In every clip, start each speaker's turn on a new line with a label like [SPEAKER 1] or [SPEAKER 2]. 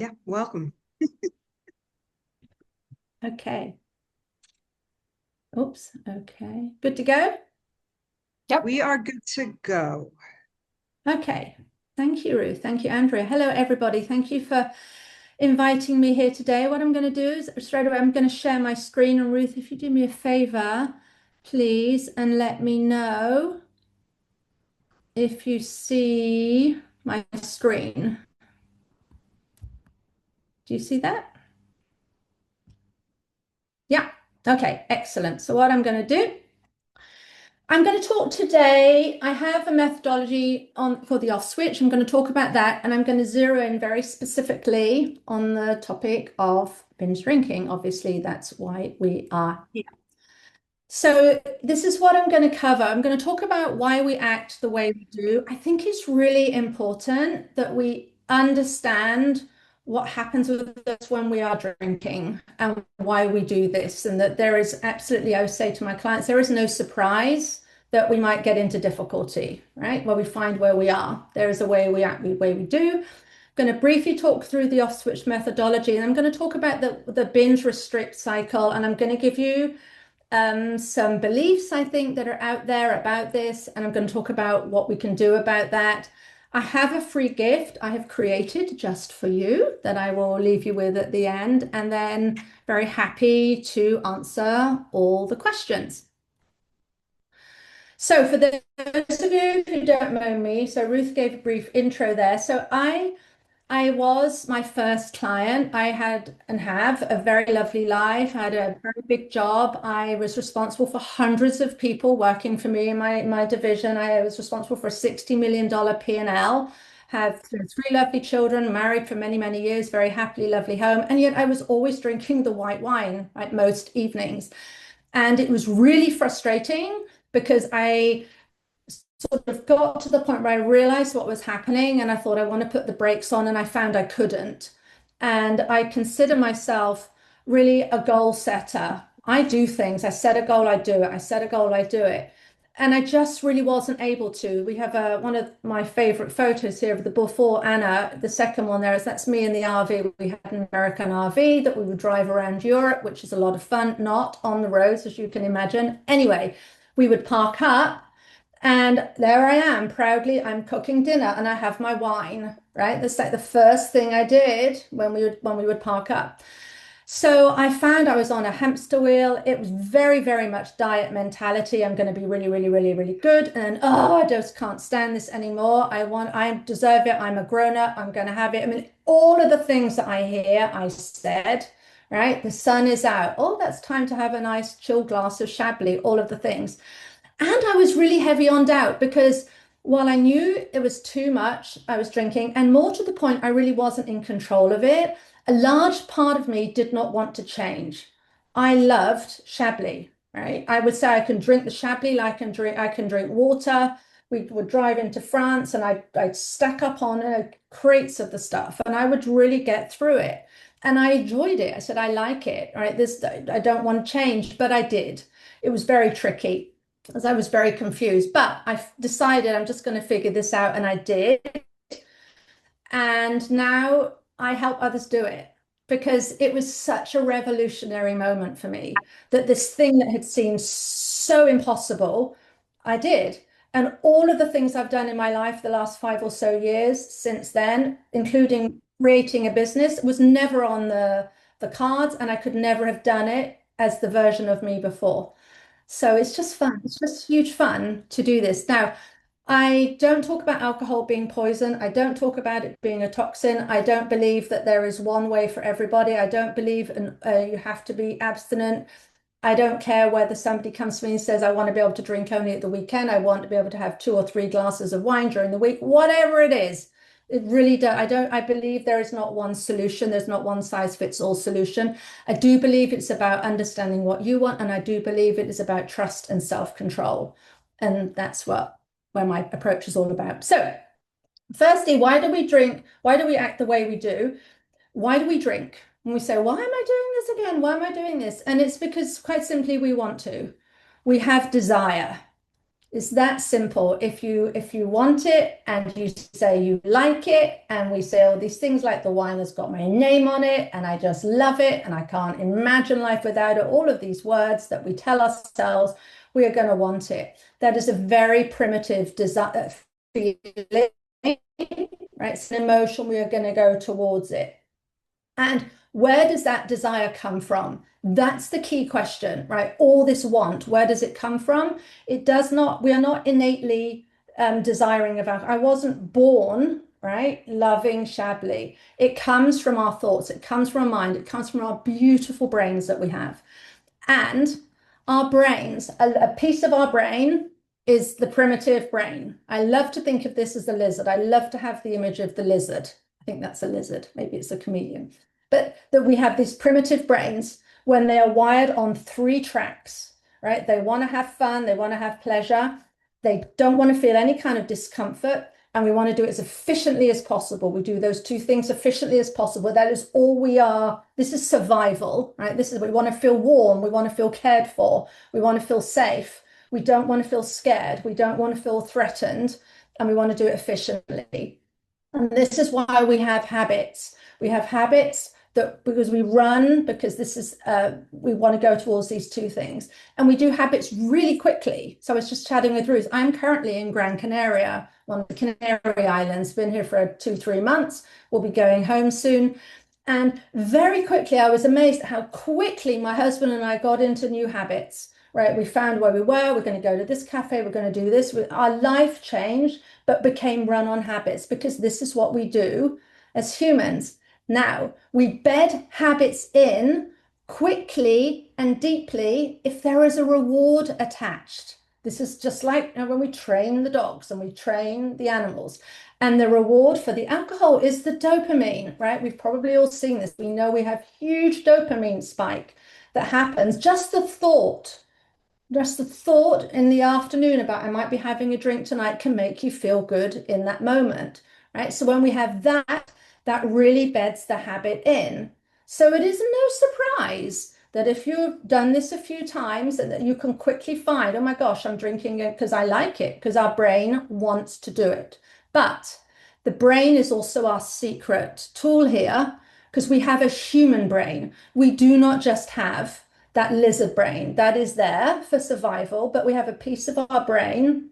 [SPEAKER 1] Yeah, welcome.
[SPEAKER 2] Okay. Oops. Okay. Good to go?
[SPEAKER 1] We are good to go.
[SPEAKER 2] Okay. Thank you, Ruth. Thank you, Andrea. Hello, everybody. Thank you for inviting me here today. What I'm going to do is straight away, I'm going to share my screen. And Ruth, if you do me a favor, please, and let me know if you see my screen. Do you see that? Yeah. Okay. Excellent. So what I'm going to do, I'm going to talk today. I have a methodology on for the off switch. I'm going to talk about that, and I'm going to zero in very specifically on the topic of binge drinking. Obviously, that's why we are here. So this is what I'm going to cover. I'm going to talk about why we act the way we do. I think it's really important that we understand what happens with us when we are drinking and why we do this, and that there is absolutely, I would say to my clients, there is no surprise that we might get into difficulty, right? Where we find where we are. There is a way we act, the way we do. I'm going to briefly talk through the off switch methodology, and I'm going to talk about the binge restrict cycle, and I'm going to give you some beliefs I think that are out there about this, and I'm going to talk about what we can do about that. I have a free gift I have created just for you that I will leave you with at the end, and then very happy to answer all the questions. So, for those of you who don't know me, so Ruth gave a brief intro there. I was my first client. I had and have a very lovely life. I had a very big job. I was responsible for hundreds of people working for me in my division. I was responsible for a $60 million P&L. Have three lovely children, married for many, many years, very happily, lovely home. And yet I was always drinking the white wine, like most evenings. And it was really frustrating because I sort of got to the point where I realized what was happening and I thought I want to put the brakes on, and I found I couldn't. And I consider myself really a goal setter. I do things. I set a goal, I do it. I set a goal, I do it. And I just really wasn't able to. We have one of my favorite photos here of the before Anna. The second one there is that's me in the RV. We had an American RV that we would drive around Europe, which is a lot of fun, not on the roads, as you can imagine. Anyway, we would park up and there I am, proudly, I'm cooking dinner and I have my wine, right? That's like the first thing I did when we would park up. So I found I was on a hamster wheel. It was very, very much diet mentality. I'm going to be really, really, really, really good. And oh, I just can't stand this anymore. I deserve it. I'm a grown up. I'm going to have it. I mean, all of the things that I hear, I said, right? The sun is out. Oh, that's time to have a nice chill glass of Chablis, all of the things. And I was really heavy on doubt because while I knew it was too much, I was drinking, and more to the point, I really wasn't in control of it. A large part of me did not want to change. I loved Chablis, right? I would say I can drink the Chablis like I can drink water. We would drive into France and I'd stack up on crates of the stuff and I would really get through it. And I enjoyed it. I said, I like it, right? This, I don't want to change, but I did. It was very tricky as I was very confused. But I decided I'm just going to figure this out, and I did. And now I help others do it because it was such a revolutionary moment for me that this thing that had seemed so impossible, I did. And all of the things I've done in my life the last 5 or so years since then, including creating a business, was never on the cards, and I could never have done it as the version of me before. So it's just fun. It's just huge fun to do this. Now, I don't talk about alcohol being poison. I don't talk about it being a toxin. I don't believe that there is one way for everybody. I don't believe you have to be abstinent. I don't care whether somebody comes to me and says, I want to be able to drink only at the weekend. I want to be able to have 2 or 3 glasses of wine during the week, whatever it is. It really does. I believe there is not one solution. There's not one size fits all solution. I do believe it's about understanding what you want, and I do believe it is about trust and self-control. And that's where my approach is all about. So, firstly, why do we drink? Why do we act the way we do? Why do we drink? And we say, why am I doing this again? Why am I doing this? And it's because quite simply we want to. We have desire. It's that simple. If you want it and you say you like it, and we say all these things like the wine has got my name on it, and I just love it, and I can't imagine life without it, all of these words that we tell ourselves, we are going to want it. That is a very primitive desire feeling, right? It's an emotion, we are going to go towards it. And where does that desire come from? That's the key question, right? All this want, where does it come from? It does not, we are not innately desiring of alcohol. I wasn't born, right, loving Chablis. It comes from our thoughts, it comes from our mind, it comes from our beautiful brains that we have. And our brains, a piece of our brain is the primitive brain. I love to think of this as the lizard. I love to have the image of the lizard. I think that's a lizard. Maybe it's a chameleon. But that we have these primitive brains when they are wired on three tracks, right? They want to have fun, they want to have pleasure, they don't want to feel any kind of discomfort, and we want to do it as efficiently as possible. We do those two things efficiently as possible. That is all we are. This is survival, right? This is, we want to feel warm, we want to feel cared for, we want to feel safe. We don't want to feel scared, we don't want to feel threatened, and we want to do it efficiently. And this is why we have habits. We have habits that because we run, because this is we want to go towards these two things, and we do habits really quickly. So I was just chatting with Ruth. I'm currently in Gran Canaria, one of the Canary Islands. Been here for 2, 3 months. We'll be going home soon. And very quickly, I was amazed at how quickly my husband and I got into new habits. Right, we found where we were. We're going to go to this cafe. We're going to do this. Our life changed, but became run on habits because this is what we do as humans. Now, we bed habits in quickly and deeply if there is a reward attached. This is just like when we train the dogs and we train the animals. And the reward for the alcohol is the dopamine, right? We've probably all seen this. We know we have huge dopamine spike that happens. Just the thought in the afternoon about I might be having a drink tonight can make you feel good in that moment, right? So when we have that, that really beds the habit in. So it is no surprise that if you've done this a few times, that you can quickly find, oh my gosh, I'm drinking it because I like it, because our brain wants to do it. But the brain is also our secret tool here, because we have a human brain. We do not just have that lizard brain that is there for survival, but we have a piece of our brain,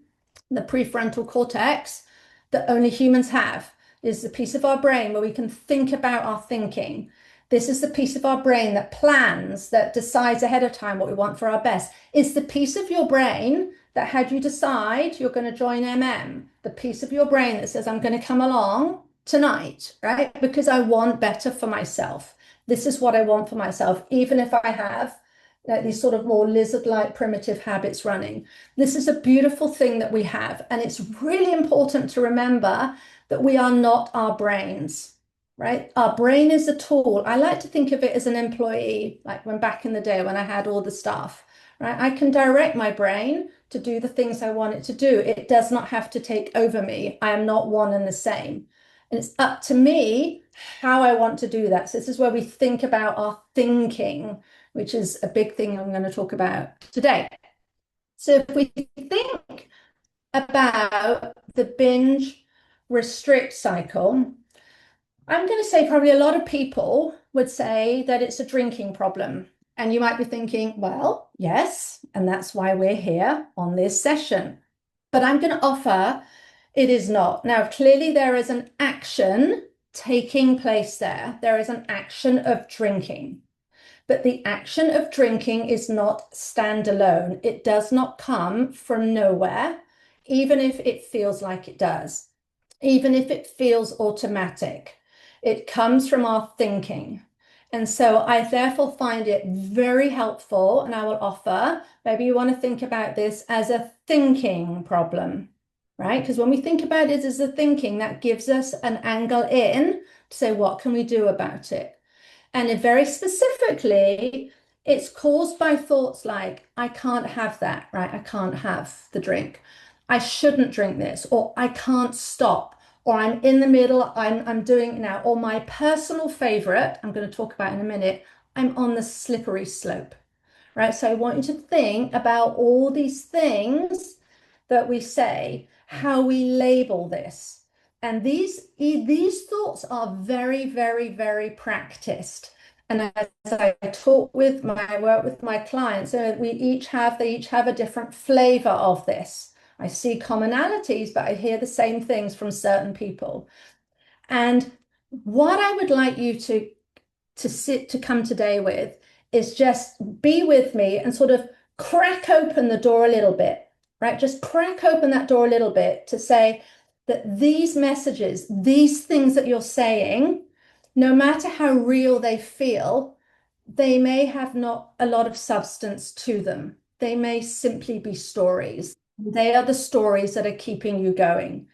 [SPEAKER 2] the prefrontal cortex, that only humans have. Is the piece of our brain where we can think about our thinking. This is the piece of our brain that plans, that decides ahead of time what we want for our best. It's the piece of your brain that had you decide you're going to join the piece of your brain that says, I'm going to come along tonight, right? Because I want better for myself. This is what I want for myself, even if I have these sort of more lizard-like primitive habits running. This is a beautiful thing that we have. And it's really important to remember that we are not our brains, right? Our brain is a tool. I like to think of it as an employee, like when back in the day when I had all the staff, right? I can direct my brain to do the things I want it to do. It does not have to take over me. I am not one and the same. And it's up to me how I want to do that. So this is where we think about our thinking, which is a big thing I'm going to talk about today. So if we think about the binge restrict cycle, I'm going to say probably a lot of people would say that it's a drinking problem. And you might be thinking, well, yes, and that's why we're here on this session. But I'm going to offer it is not. Now, clearly there is an action taking place there. There is an action of drinking. But the action of drinking is not standalone. It does not come from nowhere, even if it feels like it does, even if it feels automatic. It comes from our thinking. And so I therefore find it very helpful, and I will offer, maybe you want to think about this as a thinking problem, right? Because when we think about it as a thinking, that gives us an angle in to say, what can we do about it? And very specifically, it's caused by thoughts like, I can't have that, right? I can't have the drink. I shouldn't drink this, or I can't stop, or I'm in the middle, I'm doing it now, or my personal favorite, I'm going to talk about in a minute, I'm on the slippery slope, right? So I want you to think about all these things that we say, how we label this. And these thoughts are very, very, very practiced. And as I work with my clients, they each have a different flavor of this. I see commonalities, but I hear the same things from certain people. And what I would like you to come today with is just be with me and sort of crack open the door a little bit, right? Just crack open that door a little bit to say that these messages, these things that you're saying, no matter how real they feel, they may have not a lot of substance to them. They may simply be stories. They are the stories that are keeping you going,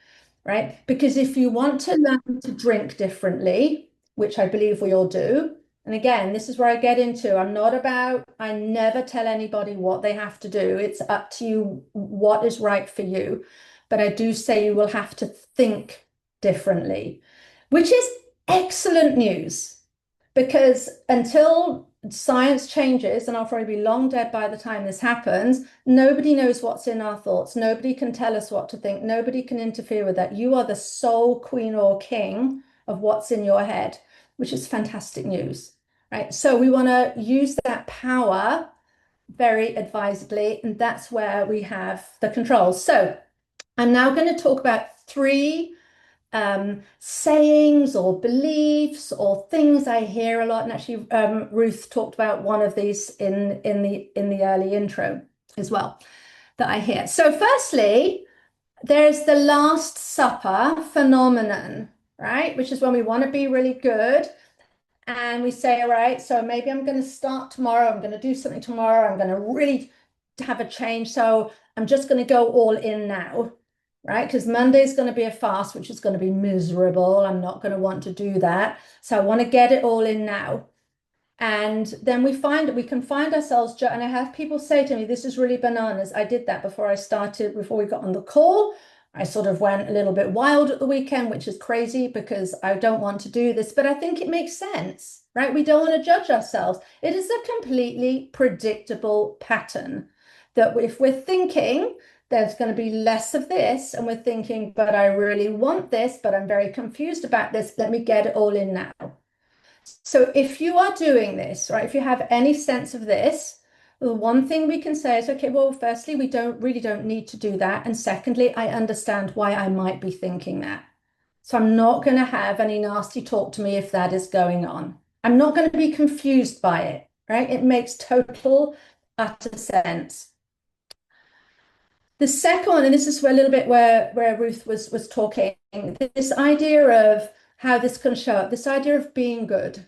[SPEAKER 2] right? Because if you want to learn to drink differently, which I believe we all do, and again, this is where I get into, I never tell anybody what they have to do. It's up to you what is right for you. But I do say you will have to think differently, which is excellent news because until science changes, and I'll probably be long dead by the time this happens, nobody knows what's in our thoughts. Nobody can tell us what to think. Nobody can interfere with that. You are the sole queen or king of what's in your head, which is fantastic news, right? So we want to use that power very advisedly, and that's where we have the control. So I'm now going to talk about three sayings or beliefs or things I hear a lot. And actually, Ruth talked about one of these in the early intro as well that I hear. So, firstly, there's the Last Supper phenomenon, right? Which is when we want to be really good. And we say, all right, so maybe I'm going to start tomorrow. I'm going to do something tomorrow. I'm going to really have a change. So I'm just going to go all in now, right? Because Monday is going to be a fast, which is going to be miserable. I'm not going to want to do that. So I want to get it all in now. And then we can find ourselves, and I have people say to me, this is really bananas. I did that before we got on the call. I sort of went a little bit wild at the weekend, which is crazy because I don't want to do this, but I think it makes sense, right? We don't want to judge ourselves. It is a completely predictable pattern that if we're thinking there's going to be less of this, and we're thinking, but I really want this, but I'm very confused about this, let me get it all in now. So if you are doing this, right, if you have any sense of this, the one thing we can say is, okay, well, firstly, we don't need to do that. And secondly, I understand why I might be thinking that. So I'm not going to have any nasty talk to me if that is going on. I'm not going to be confused by it, right? It makes total, utter sense. The second one, and this is a little bit where Ruth was talking, this idea of how this can show up, this idea of being good.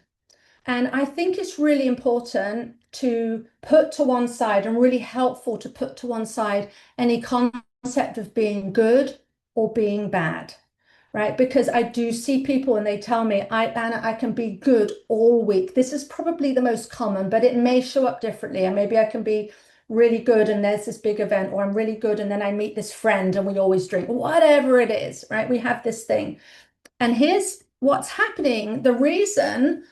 [SPEAKER 2] And I think it's really important to put to one side and really helpful to put to one side any concept of being good or being bad, right? Because I do see people and they tell me, Anna, I can be good all week. This is probably the most common, but it may show up differently. And maybe I can be really good and there's this big event, or I'm really good and then I meet this friend and we always drink, whatever it is, right? We have this thing. And here's what's happening. The reason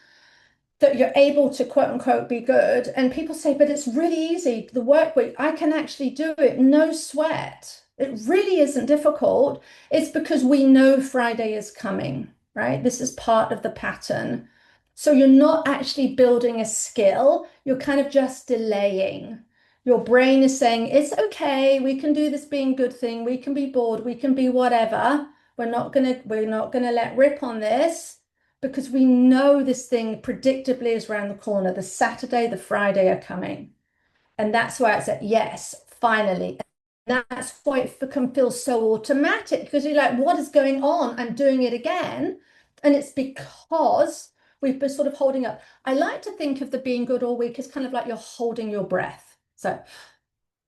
[SPEAKER 2] that you're able to quote unquote be good. And people say, but it's really easy. The work week, I can actually do it. No sweat. It really isn't difficult. It's because we know Friday is coming, right? This is part of the pattern. So you're not actually building a skill. You're kind of just delaying. Your brain is saying, it's okay. We can do this being good thing. We can be bored. We can be whatever. We're not gonna let rip on this, because we know this thing predictably is around the corner. The Saturday, the Friday are coming. And that's why it's at yes, finally. And that's why it can feel so automatic, because you're like, what is going on? I'm doing it again. And it's because we've been sort of holding up. I like to think of the being good all week as kind of like you're holding your breath. So,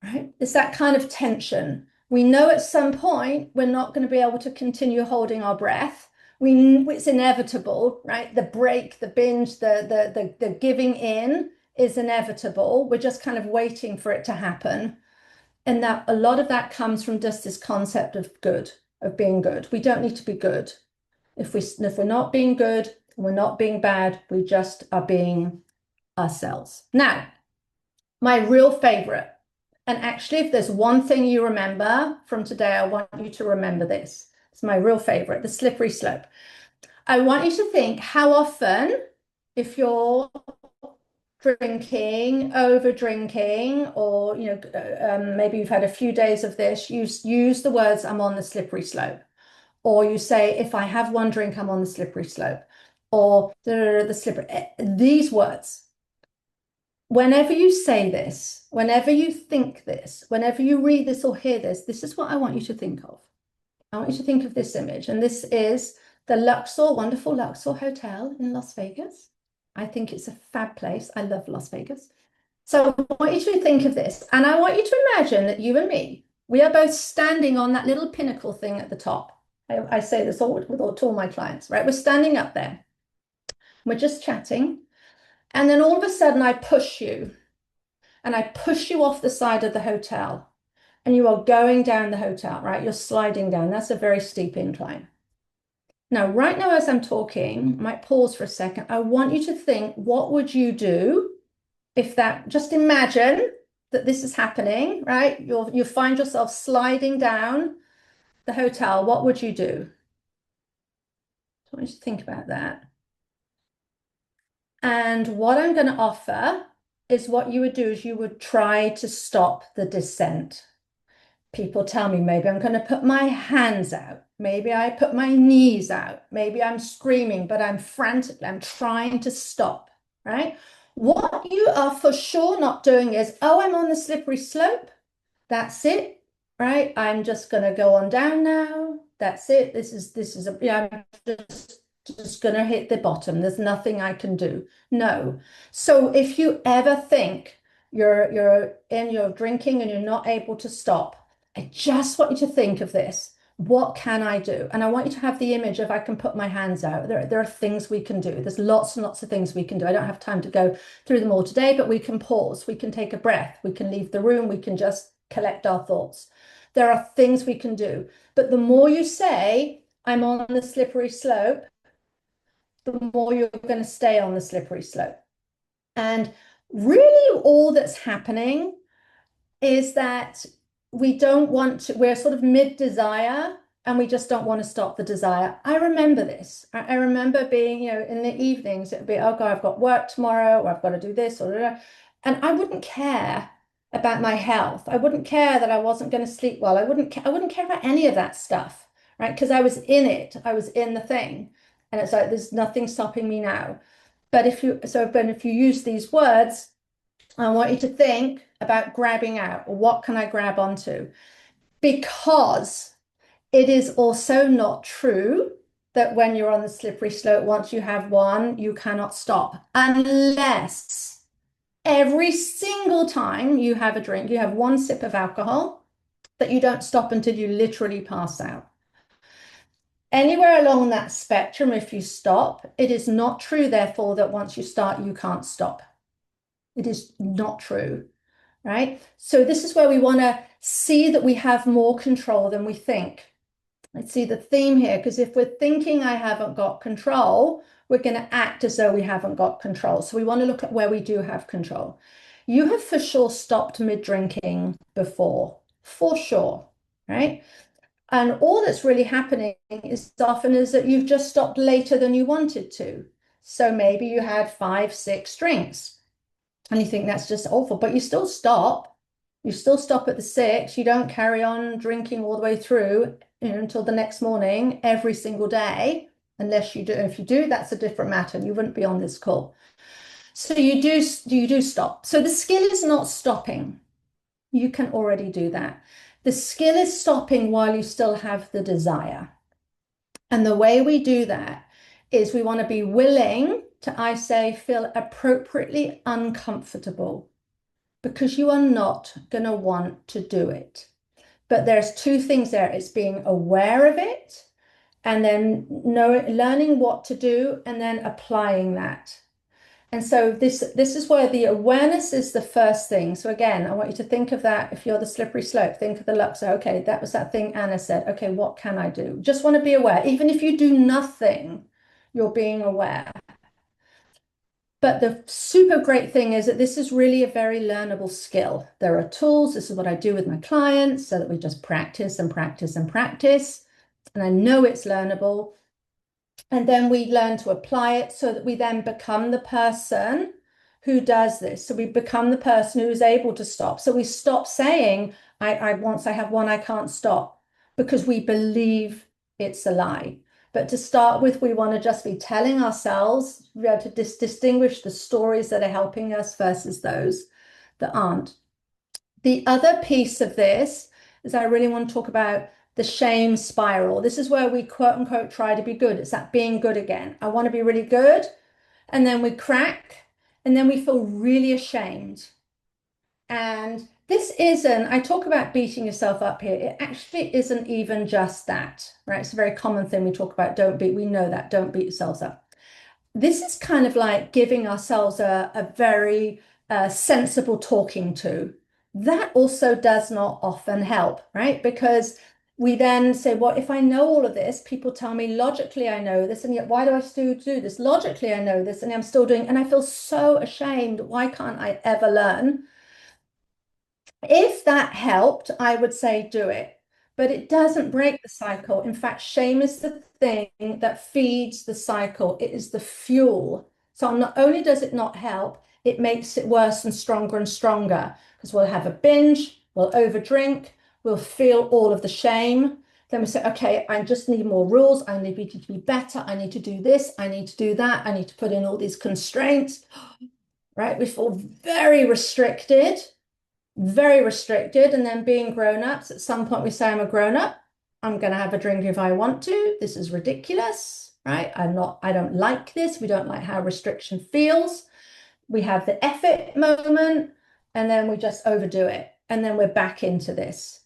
[SPEAKER 2] right, it's that kind of tension. We know at some point we're not going to be able to continue holding our breath. It's inevitable, right? The break, the binge, the giving in is inevitable. We're just kind of waiting for it to happen. And that a lot of that comes from just this concept of good, of being good. We don't need to be good. If we're not being good, we're not being bad, we just are being ourselves. Now, my real favorite, And actually, if there's one thing you remember from today, I want you to remember this. It's my real favorite, the slippery slope. I want you to think how often, if you're drinking, over drinking, or maybe you've had a few days of this, use the words "I'm on the slippery slope," or you say, "If I have one drink, I'm on the slippery slope," or the slippery. These words. Whenever you say this, whenever you think this, whenever you read this or hear this, this is what I want you to think of. I want you to think of this image, and this is the Luxor, wonderful Luxor Hotel in Las Vegas. I think it's a fab place. I love Las Vegas. So I want you to think of this, and I want you to imagine that you and me, we are both standing on that little pinnacle thing at the top. I say this all with all my clients, right? We're standing up there. We're just chatting, and then all of a sudden I push you, and I push you off the side of the hotel, and you are going down the hotel, right? You're sliding down. That's a very steep incline. Now, right now, as I'm talking, I might pause for a second. I want you to think, what would you do if just imagine that this is happening, right? You find yourself sliding down the hotel. What would you do? I want you to think about that. And what I'm going to offer is what you would do is you would try to stop the descent. People tell me maybe I'm going to put my hands out. Maybe I put my knees out. Maybe I'm screaming, but I'm frantic. I'm trying to stop, right? What you are for sure not doing is, oh, I'm on the slippery slope. That's it, right? I'm just going to go on down now. That's it. I'm just going to hit the bottom. There's nothing I can do. No. So if you ever think you're in your drinking and you're not able to stop, I just want you to think of this. What can I do? And I want you to have the image of I can put my hands out. There are things we can do. There's lots and lots of things we can do. I don't have time to go through them all today, but we can pause. We can take a breath. We can leave the room. We can just collect our thoughts. There are things we can do. But the more you say, I'm on the slippery slope, the more you're going to stay on the slippery slope. And really all that's happening is that we're sort of mid-desire and we just don't want to stop the desire. I remember this. I remember being, in the evenings, it'd be, oh God, I've got work tomorrow, or I've got to do this, and I wouldn't care about my health. I wouldn't care that I wasn't going to sleep well. I wouldn't care about any of that stuff, right? Because I was in it. I was in the thing. And it's like, there's nothing stopping me now. But if you use these words, I want you to think about grabbing out. What can I grab onto? Because it is also not true that when you're on the slippery slope, once you have one, you cannot stop. Unless every single time you have a drink, you have one sip of alcohol, that you don't stop until you literally pass out. Anywhere along that spectrum, if you stop, it is not true, therefore, that once you start, you can't stop. It is not true, right? So this is where we want to see that we have more control than we think. Let's see the theme here, because if we're thinking I haven't got control, we're going to act as though we haven't got control. So we want to look at where we do have control. You have for sure stopped mid-drinking before, for sure, right? And all that's really happening is often is that you've just stopped later than you wanted to. So maybe you had 5, 6 drinks and you think that's just awful, but you still stop. You still stop at the 6. You don't carry on drinking all the way through, until the next morning every single day, unless you do. If you do, that's a different matter. You wouldn't be on this call. So you do stop. So the skill is not stopping. You can already do that. The skill is stopping while you still have the desire. And the way we do that is we want to be willing to, I say, feel appropriately uncomfortable, because you are not going to want to do it. But there's 2 things there. It's being aware of it and then learning what to do and then applying that. And so this is where the awareness is the first thing. So again, I want you to think of that. If you're the slippery slope, think of the Luxor. Okay, that was that thing Anna said. Okay, what can I do? Just want to be aware. Even if you do nothing, you're being aware. But the super great thing is that this is really a very learnable skill. There are tools. This is what I do with my clients so that we just practice and practice and practice. And I know it's learnable. And then we learn to apply it so that we then become the person who does this. So we become the person who is able to stop. So we stop saying, once I have one, I can't stop because we believe it's a lie. But to start with, we want to just be telling ourselves, we have to distinguish the stories that are helping us versus those that aren't. The other piece of this is I really want to talk about the shame spiral. This is where we quote unquote try to be good. It's that being good again. I want to be really good. And then we crack, and then we feel really ashamed. And this isn't, I talk about beating yourself up here. It actually isn't even just that, right? It's a very common thing we talk about. We know that, don't beat yourselves up. This is kind of like giving ourselves a very sensible talking to. That also does not often help, right? Because we then say, well, if I know all of this, people tell me logically I know this, and yet why do I still do this? Logically I know this, and I'm still doing, and I feel so ashamed. Why can't I ever learn? If that helped, I would say do it. But it doesn't break the cycle. In fact, shame is the thing that feeds the cycle. It is the fuel. So not only does it not help, it makes it worse and stronger because we'll have a binge, we'll overdrink, we'll feel all of the shame. Then we say, okay, I just need more rules. I need to be better. I need to do this. I need to do that. I need to put in all these constraints, right? We feel very restricted. And then being grown-ups, at some point we say, I'm a grown-up. I'm going to have a drink if I want to. This is ridiculous, right? I don't like this. We don't like how restriction feels. We have the effort moment, and then we just overdo it. And then we're back into this,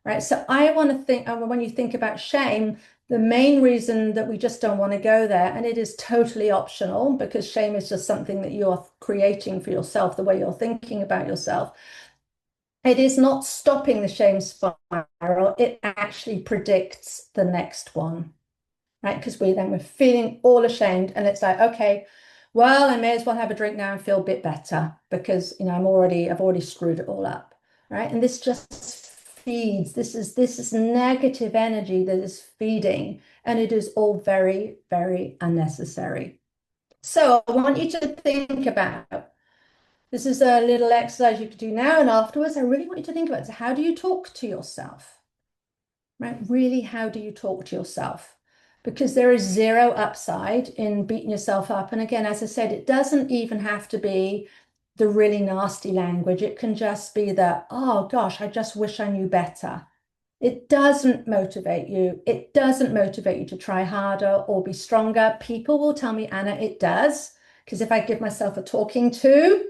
[SPEAKER 2] right? So I want to think, when you think about shame, the main reason that we just don't want to go there, and it is totally optional because shame is just something that you're creating for yourself, the way you're thinking about yourself. It is not stopping the shame spiral, it actually predicts the next one, right? Because we're feeling all ashamed, and it's like, okay, well, I may as well have a drink now and feel a bit better because I've already screwed it all up, right? And this just feeds, this is negative energy that is feeding, and it is all very, very unnecessary. So I want you to think about this is a little exercise you could do now and afterwards. I really want you to think about it. So how do you talk to yourself? Right? Really, how do you talk to yourself? Because there is zero upside in beating yourself up. And again, as I said, it doesn't even have to be the really nasty language. It can just be the, oh gosh, I just wish I knew better. It doesn't motivate you. It doesn't motivate you to try harder or be stronger. People will tell me, Anna, it does. Because if I give myself a talking to,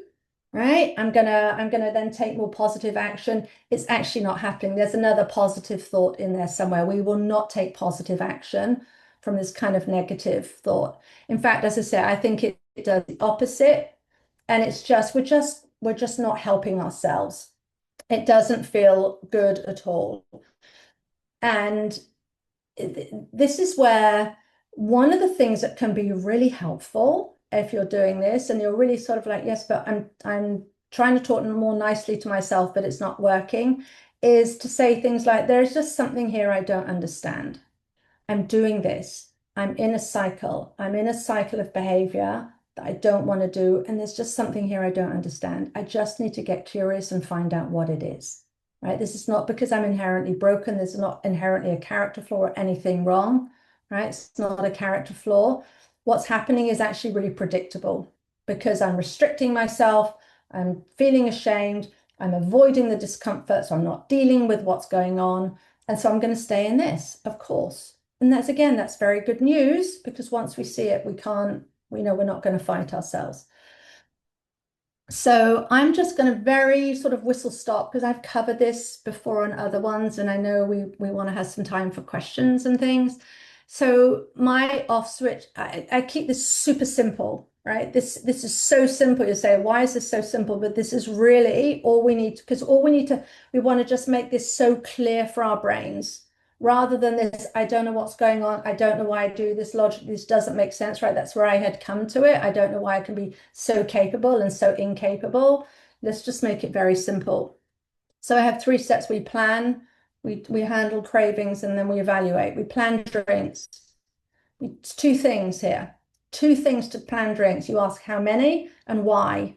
[SPEAKER 2] right, I'm gonna then take more positive action. It's actually not happening. There's another positive thought in there somewhere. We will not take positive action from this kind of negative thought. In fact, as I say, I think it does the opposite. And it's just we're just not helping ourselves. It doesn't feel good at all. And this is where one of the things that can be really helpful if you're doing this and you're really sort of like, yes, but I'm trying to talk more nicely to myself, but it's not working, is to say things like, there's just something here I don't understand. I'm doing this. I'm in a cycle. I'm in a cycle of behavior that I don't want to do. And there's just something here I don't understand. I just need to get curious and find out what it is. Right? This is not because I'm inherently broken. There's not inherently a character flaw or anything wrong. Right? It's not a character flaw. What's happening is actually really predictable because I'm restricting myself. I'm feeling ashamed. I'm avoiding the discomfort. So I'm not dealing with what's going on. And so I'm going to stay in this, of course. And that's very good news because once we see it, we know we're not going to fight ourselves. So I'm just going to very sort of whistle stop because I've covered this before on other ones, and I know we want to have some time for questions and things. So my off switch, I keep this super simple, right? This is so simple. You say, why is this so simple? But this is really all we need because we want to just make this so clear for our brains. rather than this, I don't know what's going on. I don't know why I do this logic. This doesn't make sense, right? That's where I had come to it. I don't know why I can be so capable and so incapable. Let's just make it very simple. So I have three steps. We plan, we handle cravings, and then we evaluate. We plan drinks. It's two things here. Two things to plan drinks. You ask how many and why.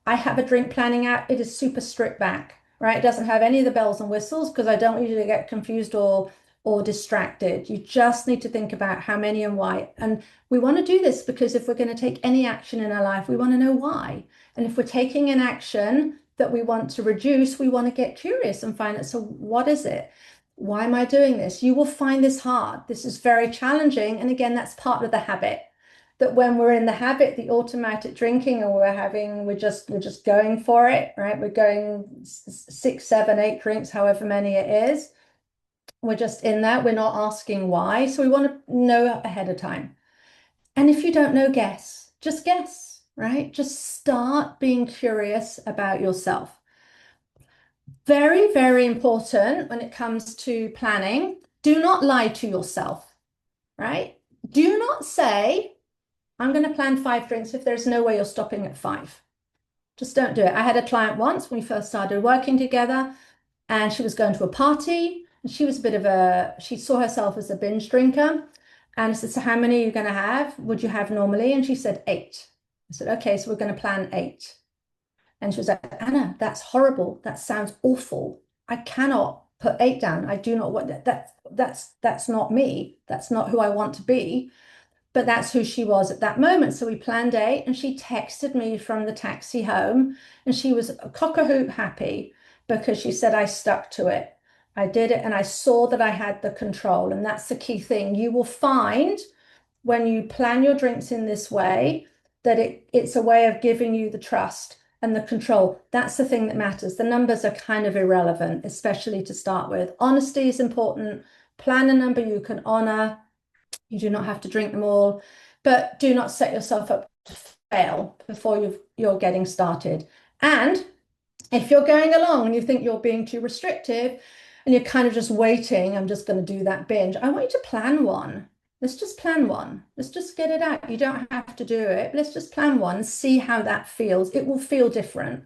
[SPEAKER 2] I have a drink planning app. It is super strict back, right? It doesn't have any of the bells and whistles because I don't want you to get confused or distracted. You just need to think about how many and why. And we want to do this because if we're going to take any action in our life, we want to know why. And if we're taking an action that we want to reduce, we want to get curious and find out, so what is it? Why am I doing this? You will find this hard. This is very challenging. And again, that's part of the habit. That when we're in the habit, the automatic drinking, and we're just going for it, right? We're going six, seven, eight drinks, however many it is. We're just in that. We're not asking why. So we want to know ahead of time. And if you don't know, just guess, right? Just start being curious about yourself. Very, very important when it comes to planning. Do not lie to yourself, right? Do not say, I'm going to plan 5 drinks if there's no way you're stopping at 5. Just don't do it. I had a client once when we first started working together, and she was going to a party, and she saw herself as a binge drinker. And I said, so how many are you going to have? Would you have normally? And she said 8. I said, okay, so we're going to plan 8. And she was like, Anna, that's horrible. That sounds awful. I cannot put 8 down. I do not want that's not me. That's not who I want to be. But that's who she was at that moment. So we planned 8, and she texted me from the taxi home, and she was cock-a-hoop happy because she said, I stuck to it. I did it, and I saw that I had the control. And that's the key thing. You will find when you plan your drinks in this way that it's a way of giving you the trust and the control. That's the thing that matters. The numbers are kind of irrelevant, especially to start with. Honesty is important. Plan a number you can honor. You do not have to drink them all, but do not set yourself up to fail before you're getting started. And if you're going along and you think you're being too restrictive and you're kind of just waiting, I'm just going to do that binge, I want you to plan one. Let's just plan one. Let's just get it out. You don't have to do it. Let's just plan one and see how that feels. It will feel different.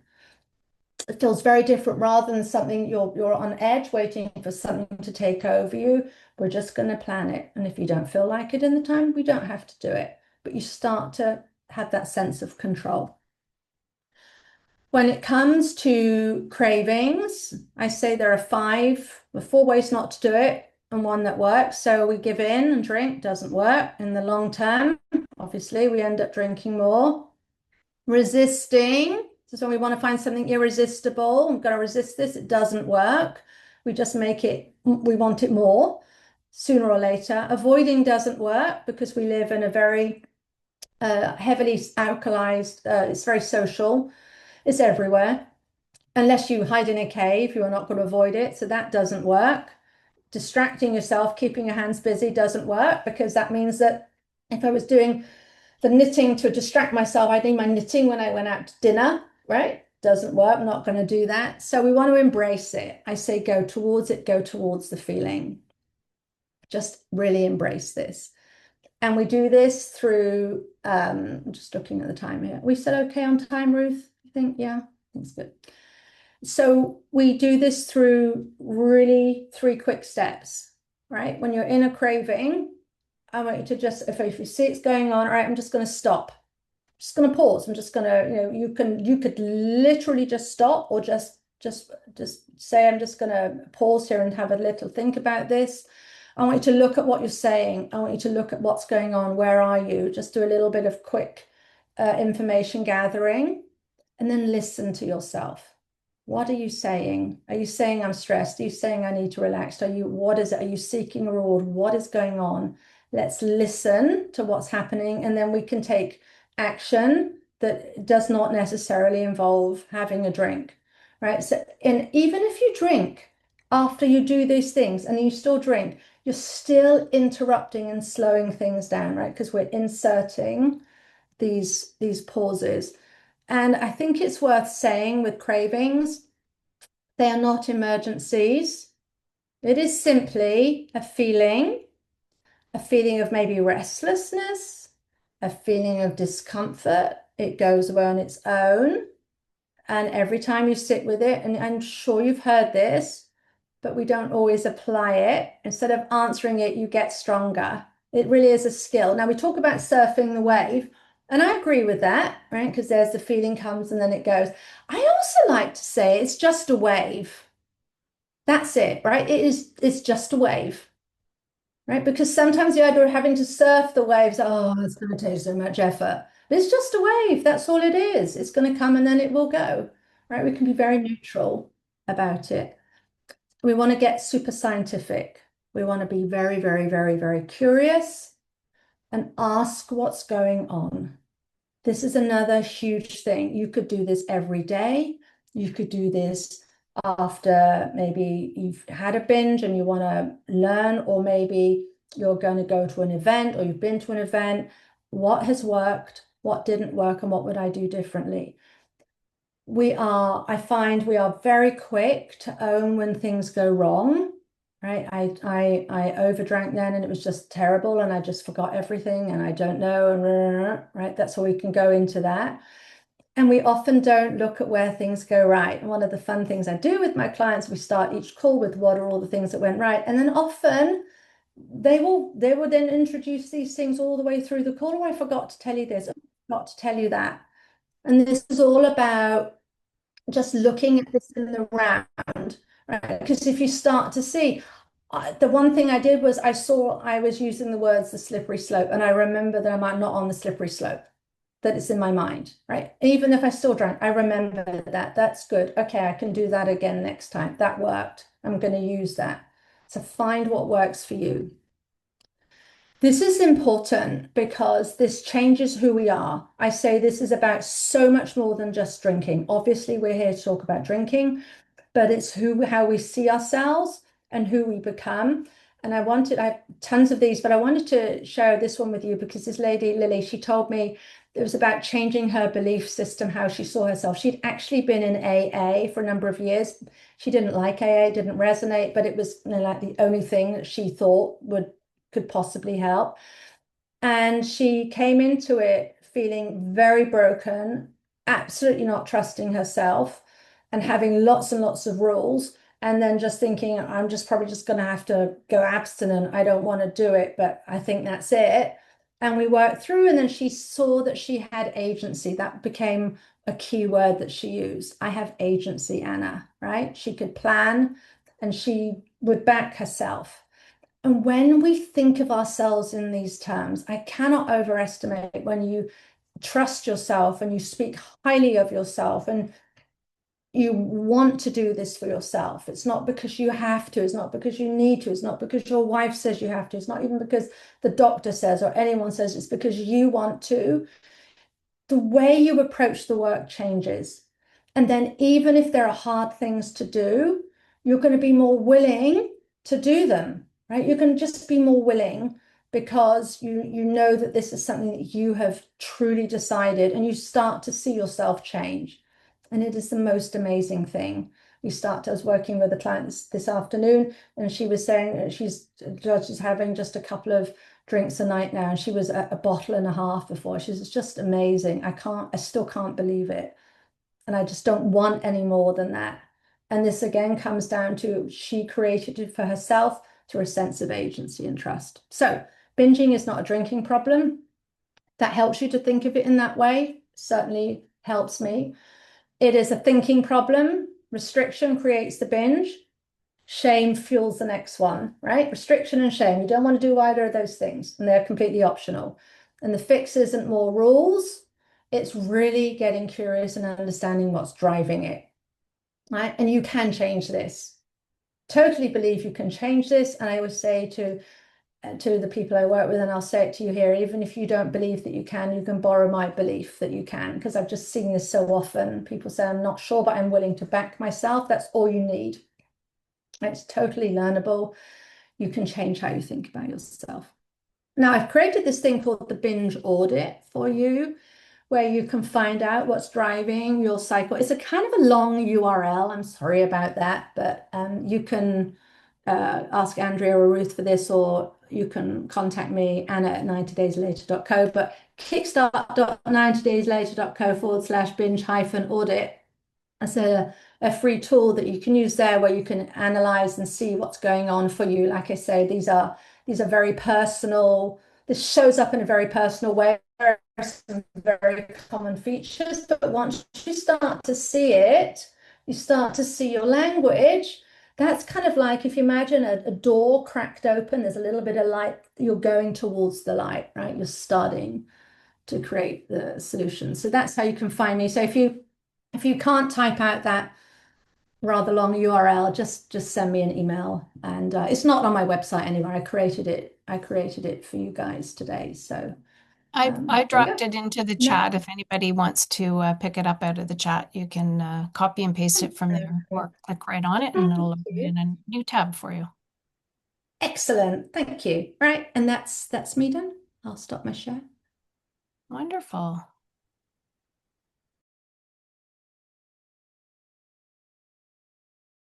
[SPEAKER 2] It feels very different rather than something you're on edge waiting for something to take over you. We're just going to plan it. And if you don't feel like it in the time, we don't have to do it. But you start to have that sense of control. When it comes to cravings, I say there are 4 ways not to do it and one that works. So we give in and drink, doesn't work in the long term. Obviously, we end up drinking more. Resisting, so when we want to find something irresistible, we've got to resist this, it doesn't work. We just we want it more sooner or later. Avoiding doesn't work because we live in a very heavily alkalized, it's very social. It's everywhere. Unless you hide in a cave, you are not going to avoid it. So that doesn't work. Distracting yourself, keeping your hands busy doesn't work because that means that if I was doing the knitting to distract myself, I need my knitting when I went out to dinner, right? Doesn't work. I'm not going to do that. So we want to embrace it. I say go towards it, go towards the feeling. Just really embrace this. And we do this through, I'm just looking at the time here. We said okay on time, Ruth? I think, yeah, that's good. So we do this through really 3 quick steps, right? When you're in a craving, I want you to just, if you see it's going on, all right, I'm just going to stop. I'm just going to pause. I'm just going to, you could literally just stop or just say, I'm just going to pause here and have a little think about this. I want you to look at what you're saying. I want you to look at what's going on. Where are you? Just do a little bit of quick information gathering and then listen to yourself. What are you saying? Are you saying I'm stressed? Are you saying I need to relax? What is it? Are you seeking a reward? What is going on? Let's listen to what's happening, and then we can take action that does not necessarily involve having a drink, right? So, and even if you drink after you do these things and you still drink, you're still interrupting and slowing things down, right? Because we're inserting these pauses. And I think it's worth saying with cravings, they are not emergencies. It is simply a feeling of maybe restlessness, a feeling of discomfort. It goes away on its own. And every time you sit with it, and I'm sure you've heard this, but we don't always apply it. Instead of answering it, you get stronger. It really is a skill. Now, we talk about surfing the wave, and I agree with that, right? Because there's the feeling comes and then it goes. I also like to say it's just a wave. That's it, right? It's just a wave, right? Because sometimes the idea of having to surf the waves, oh, it's going to take so much effort. But it's just a wave. That's all it is. It's going to come and then it will go, right? We can be very neutral about it. We want to get super scientific. We want to be very, very, very, very curious and ask what's going on. This is another huge thing. You could do this every day. You could do this after maybe you've had a binge and you want to learn, or maybe you're going to go to an event or you've been to an event. What has worked? What didn't work? And what would I do differently? I find we are very quick to own when things go wrong, right? I overdrank then and it was just terrible and I just forgot everything and I don't know and right. That's how we can go into that. And we often don't look at where things go right. And one of the fun things I do with my clients, we start each call with what are all the things that went right. And then often they will then introduce these things all the way through the call. Oh, I forgot to tell you this, I forgot to tell you that. And this is all about just looking at this in the round, right? Because if you start to see, the one thing I did was I saw I was using the words the slippery slope, and I remember that I'm not on the slippery slope, that it's in my mind, right? Even if I still drank, I remember that. That's good. Okay, I can do that again next time. That worked. I'm going to use that. So find what works for you. This is important because this changes who we are. I say this is about so much more than just drinking. Obviously, we're here to talk about drinking, but it's how we see ourselves and who we become. And I have tons of these, but I wanted to share this one with you because this lady, Lily, she told me it was about changing her belief system, how she saw herself. She'd actually been in AA for a number of years. She didn't like AA, didn't resonate, but it was, like the only thing that she thought could possibly help. And she came into it feeling very broken, absolutely not trusting herself, and having lots and lots of rules. And then just thinking, I'm just probably just going to have to go abstinent. I don't want to do it, but I think that's it. And we worked through, and then she saw that she had agency. That became a key word that she used. I have agency, Anna, right? She could plan and she would back herself. And when we think of ourselves in these terms, I cannot overestimate when you trust yourself and you speak highly of yourself and you want to do this for yourself. It's not because you have to, it's not because you need to, it's not because your wife says you have to, it's not even because the doctor says or anyone says, it's because you want to. The way you approach the work changes. And then even if there are hard things to do, you're going to be more willing to do them, right? You can just be more willing because you know that this is something that you have truly decided and you start to see yourself change. And it is the most amazing thing. I was working with a client this afternoon, and she was saying she's having just a couple of drinks a night now, and she was at a bottle and a half before. She's just amazing. I still can't believe it. And I just don't want any more than that. And this again comes down to she created it for herself through a sense of agency and trust. So binging is not a drinking problem. That helps you to think of it in that way. Certainly helps me. It is a thinking problem. Restriction creates the binge. Shame fuels the next one, right? Restriction and shame. You don't want to do either of those things, and they're completely optional. And the fix isn't more rules. It's really getting curious and understanding what's driving it, right? And you can change this. Totally believe you can change this. And I always say to the people I work with, and I'll say it to you here, even if you don't believe that you can borrow my belief that you can, because I've just seen this so often. People say, I'm not sure, but I'm willing to back myself. That's all you need. It's totally learnable. You can change how you think about yourself. Now, I've created this thing called the binge audit for you, where you can find out what's driving your cycle. It's a kind of a long URL. I'm sorry about that, but you can ask Andrea or Ruth for this, or you can contact me, Anna at 90dayslater.co. But kickstart.90dayslater.co/binge-audit as a free tool that you can use there where you can analyze and see what's going on for you. Like I say, these are very personal. This shows up in a very personal way. There are some very common features, but once you start to see it, you start to see your language. That's kind of like if you imagine a door cracked open, there's a little bit of light, you're going towards the light, right? You're starting to create the solution. So that's how you can find me. So if you can't type out that rather long URL, just send me an email. And it's not on my website anywhere. I created it. I created it for you guys today. So
[SPEAKER 3] I
[SPEAKER 2] there you
[SPEAKER 3] dropped
[SPEAKER 2] go.
[SPEAKER 3] it into the
[SPEAKER 2] No,
[SPEAKER 3] chat. If anybody wants to pick it up out of the chat, you can copy and paste it from there or click right on it and it'll
[SPEAKER 2] thank
[SPEAKER 3] open
[SPEAKER 2] you.
[SPEAKER 3] in a new tab for you.
[SPEAKER 2] Excellent. Thank you. Right. And that's me done. I'll stop my share.
[SPEAKER 3] Wonderful.